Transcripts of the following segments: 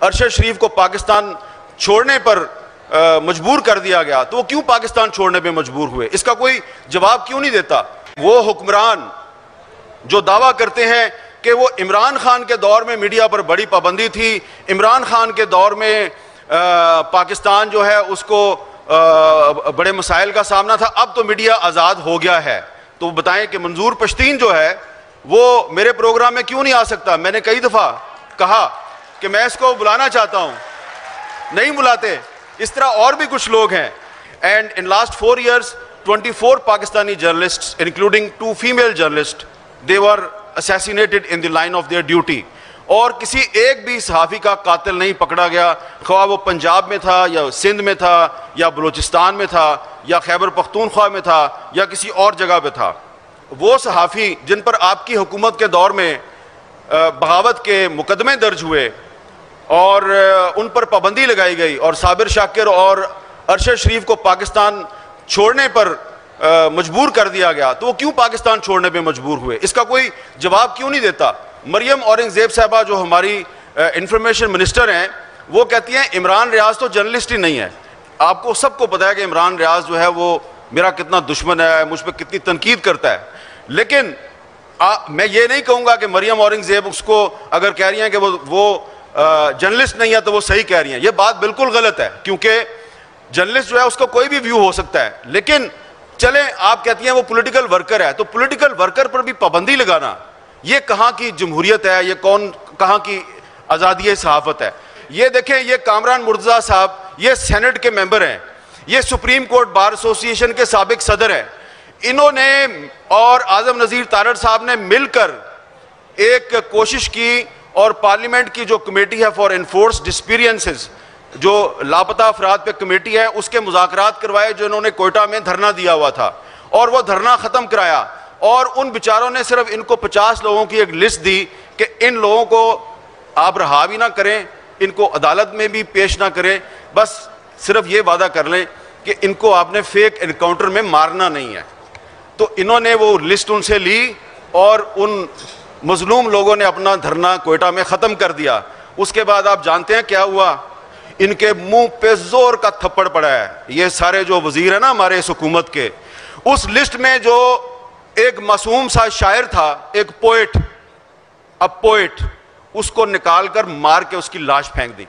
ارشد شریف کو پاکستان چھوڑنے پر مجبور کر دیا گیا تو وہ کیوں پاکستان چھوڑنے پہ مجبور ہوئے؟ اس کا کوئی جواب کیوں نہیں دیتا؟ وہ حکمران جو دعویٰ کرتے ہیں کہ وہ عمران خان کے دور میں میڈیا پر بڑی پابندی تھی، عمران خان کے دور میں پاکستان جو ہے اس کو بڑے مسائل کا سامنا تھا، اب تو میڈیا آزاد ہو گیا ہے، تو بتائیں کہ منظور پشتین جو ہے وہ میرے پروگرام میں کیوں نہیں آ سکتا؟ میں نے کئی دفعہ کہا کہ میں اس کو بلانا چاہتا ہوں، نہیں بلاتے۔ اس طرح اور بھی کچھ لوگ ہیں۔ And in last 4 years 24 Pakistani journalist including 2 female journalists they were assassinated in the line of their duty، اور کسی ایک بھی صحافی کا قاتل نہیں پکڑا گیا، خواہ وہ پنجاب میں تھا یا سندھ میں تھا یا بلوچستان میں تھا یا خیبر پختونخوا میں تھا یا کسی اور جگہ پہ تھا۔ وہ صحافی جن پر آپ کی حکومت کے دور میں بغاوت کے مقدمے درج ہوئے اور ان پر پابندی لگائی گئی اور صابر شاکر اور ارشد شریف کو پاکستان چھوڑنے پر مجبور کر دیا گیا تو وہ کیوں پاکستان چھوڑنے پہ مجبور ہوئے؟ اس کا کوئی جواب کیوں نہیں دیتا؟ مریم اورنگزیب صاحبہ جو ہماری انفارمیشن منسٹر ہیں وہ کہتی ہیں عمران ریاض تو جرنلسٹ ہی نہیں ہے۔ آپ کو سب کو پتہ ہے کہ عمران ریاض جو ہے وہ میرا کتنا دشمن ہے، مجھ پہ کتنی تنقید کرتا ہے، لیکن میں یہ نہیں کہوں گا کہ مریم اورنگزیب اس کو اگر کہہ رہی ہیں کہ وہ جرنلسٹ نہیں ہے تو وہ صحیح کہہ رہی ہیں۔ یہ بات بالکل غلط ہے، کیونکہ جرنلسٹ جو ہے اس کو کوئی بھی ویو ہو سکتا ہے، لیکن چلیں آپ کہتی ہیں وہ پولیٹیکل ورکر ہے، تو پولیٹیکل ورکر پر بھی پابندی لگانا یہ کہاں کی جمہوریت ہے؟ یہ کہاں کی آزادی صحافت ہے؟ یہ دیکھیں، یہ کامران مرتضیٰ صاحب یہ سینٹ کے ممبر ہیں، یہ سپریم کورٹ بار ایسوسی ایشن کے سابق صدر ہیں، انہوں نے اور اعظم نذیر تارڑ صاحب نے مل کر ایک کوشش کی اور پارلیمنٹ کی جو کمیٹی ہے فار انفورسڈ ڈسپیرینسز، جو لاپتہ افراد پہ کمیٹی ہے، اس کے مذاکرات کروائے جو انہوں نے کوئٹہ میں دھرنا دیا ہوا تھا، اور وہ دھرنا ختم کرایا، اور ان بیچاروں نے صرف ان کو 50 لوگوں کی ایک لسٹ دی کہ ان لوگوں کو آپ رہا بھی نہ کریں، ان کو عدالت میں بھی پیش نہ کریں، بس صرف یہ وعدہ کر لیں کہ ان کو آپ نے فیک انکاؤنٹر میں مارنا نہیں ہے۔ تو انہوں نے وہ لسٹ ان سے لی اور ان مظلوم لوگوں نے اپنا دھرنا کوئٹہ میں ختم کر دیا۔ اس کے بعد آپ جانتے ہیں کیا ہوا؟ ان کے منہ پہ زور کا تھپڑ پڑا ہے۔ یہ سارے جو وزیر ہیں نا ہمارے اس حکومت کے، اس لسٹ میں جو ایک معصوم سا شاعر تھا، ایک پوئٹ، اس کو نکال کر مار کے اس کی لاش پھینک دی۔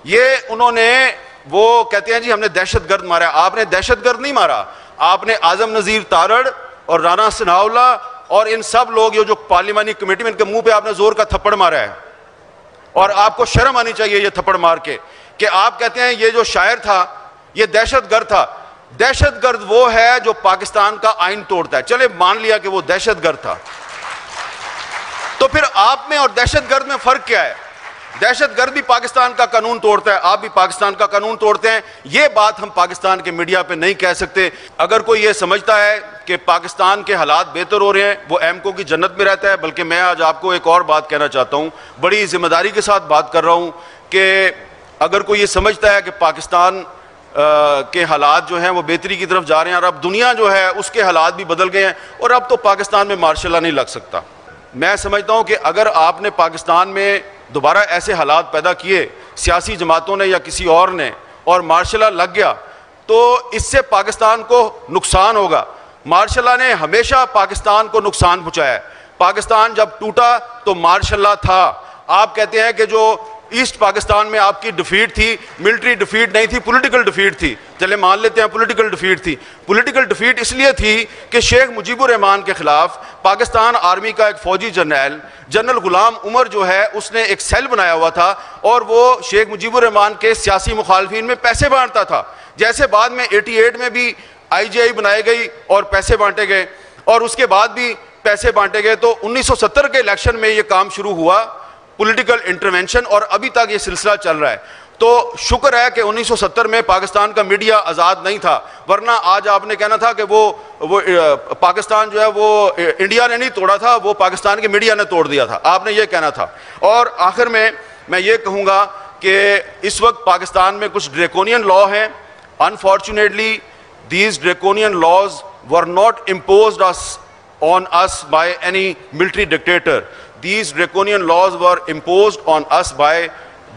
یہ انہوں نے، وہ کہتے ہیں جی ہم نے دہشت گرد مارا۔ آپ نے دہشت گرد نہیں مارا، آپ نے اعظم نذیر تارڑ اور رانا ثناءاللہ اور ان سب لوگ جو پارلیمانی کمیٹی میں ان کے منہ پہ آپ نے زور کا تھپڑ مارا ہے، اور آپ کو شرم آنی چاہیے یہ تھپڑ مار کے کہ آپ کہتے ہیں یہ جو شاعر تھا یہ دہشت گرد تھا۔ دہشت گرد وہ ہے جو پاکستان کا آئین توڑتا ہے، چلے مان لیا کہ وہ دہشت گرد تھا، تو پھر آپ میں اور دہشت گرد میں فرق کیا ہے؟ دہشت گرد بھی پاکستان کا قانون توڑتا ہے، آپ بھی پاکستان کا قانون توڑتے ہیں۔ یہ بات ہم پاکستان کے میڈیا پہ نہیں کہہ سکتے۔ اگر کوئی یہ سمجھتا ہے کہ پاکستان کے حالات بہتر ہو رہے ہیں وہ ایمکو کی جنت میں رہتا ہے، بلکہ میں آج آپ کو ایک اور بات کہنا چاہتا ہوں، بڑی ذمہ داری کے ساتھ بات کر رہا ہوں، کہ اگر کوئی یہ سمجھتا ہے کہ پاکستان کے حالات جو ہیں وہ بہتری کی طرف جا رہے ہیں اور اب دنیا جو ہے اس کے حالات بھی بدل گئے ہیں اور اب تو پاکستان میں مارشل لا نہیں لگ سکتا، میں سمجھتا ہوں کہ اگر آپ نے پاکستان میں دوبارہ ایسے حالات پیدا کیے سیاسی جماعتوں نے یا کسی اور نے اور مارشل لا لگ گیا تو اس سے پاکستان کو نقصان ہوگا۔ مارشل لا نے ہمیشہ پاکستان کو نقصان پہنچایا ہے۔ پاکستان جب ٹوٹا تو مارشل لا تھا۔ آپ کہتے ہیں کہ جو ایسٹ پاکستان میں آپ کی ڈیفیٹ تھی، ملٹری ڈیفیٹ نہیں تھی، پولیٹیکل ڈیفیٹ تھی، چلے مان لیتے ہیں پولیٹیکل ڈیفیٹ تھی۔ پولیٹیکل ڈیفیٹ اس لیے تھی کہ شیخ مجیب الرحمان کے خلاف پاکستان آرمی کا ایک فوجی جنرل غلام عمر جو ہے اس نے ایک سیل بنایا ہوا تھا اور وہ شیخ مجیب الرحمان کے سیاسی مخالفین میں پیسے بانٹتا تھا، جیسے بعد میں 88 میں بھی IGI بنائی گئی اور پیسے بانٹے گئے اور اس کے بعد بھی پیسے بانٹے گئے، تو 1970 کے الیکشن میں یہ کام شروع ہوا، پولیٹیکل انٹرونشن، اور ابھی تک یہ سلسلہ چل رہا ہے۔ تو شکر ہے کہ 1970 میں پاکستان کا میڈیا آزاد نہیں تھا، ورنہ آج آپ نے کہنا تھا کہ وہ پاکستان جو ہے وہ انڈیا نے نہیں توڑا تھا، وہ پاکستان کے میڈیا نے توڑ دیا تھا، آپ نے یہ کہنا تھا۔ اور آخر میں یہ کہوں گا کہ اس وقت پاکستان میں کچھ ڈریکونین لا ہیں۔ Unfortunately these draconian laws were not imposed on us by any military dictator. These draconian laws were imposed on us by